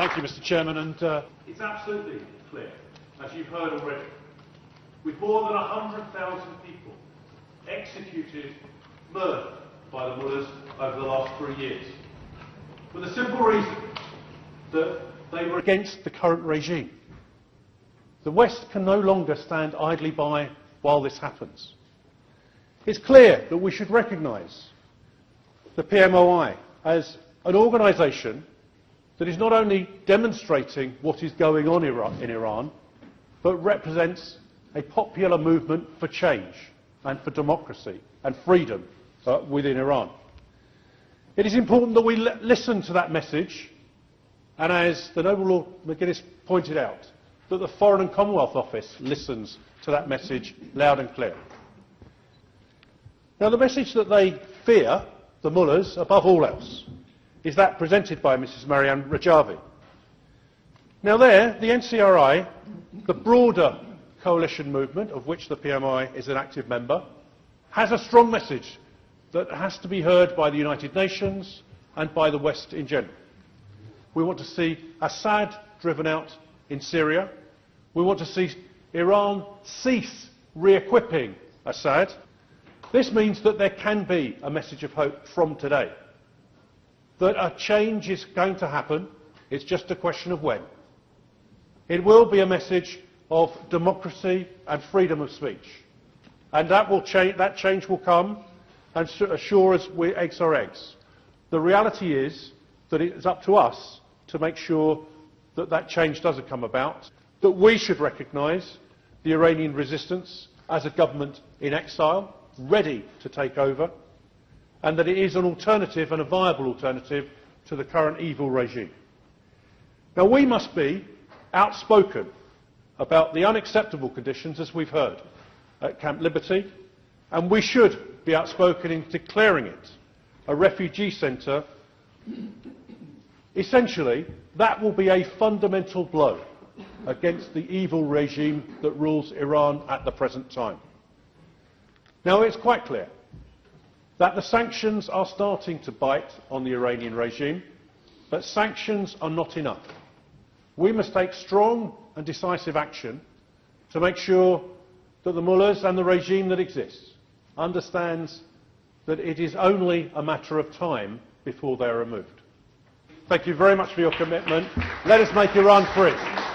Thank you, Mr. Chairman. And it's absolutely clear, as you've heard already, with more than 100,000 people executed, murdered by the mullahs over the last 3 years, for the simple reason that they were against the current regime. The West can no longer stand idly by while this happens. It's clear that we should recognise the PMOI as an organisation that is not only demonstrating what is going on in Iran, but represents a popular movement for change and for democracy and freedom within Iran. It is important that we listen to that message, and as the Noble Lord McGuinness pointed out, that the Foreign and Commonwealth Office listens to that message loud and clear. Now, the message that they fear, the mullahs, above all else, is that presented by Mrs. Maryam Rajavi. Now there, the NCRI, the broader coalition movement of which the PMI is an active member, has a strong message that has to be heard by the United Nations and by the West in general. We want to see Assad driven out in Syria. We want to see Iran cease re-equipping Assad. This means that there can be a message of hope from today, that a change is going to happen. It's just a question of when. It will be a message of democracy and freedom of speech, and that change will come, and assure us eggs are eggs. The reality is that it is up to us to make sure that that change doesn't come about, that we should recognise the Iranian resistance as a government in exile, ready to take over, and that it is an alternative and a viable alternative to the current evil regime. Now, we must be outspoken about the unacceptable conditions, as we've heard, at Camp Liberty, and we should be outspoken in declaring it a refugee centre. Essentially, that will be a fundamental blow against the evil regime that rules Iran at the present time. Now, it's quite clear that the sanctions are starting to bite on the Iranian regime, but sanctions are not enough. We must take strong and decisive action to make sure that the mullahs and the regime that exists understands that it is only a matter of time before they are removed. Thank you very much for your commitment. Let us make Iran free.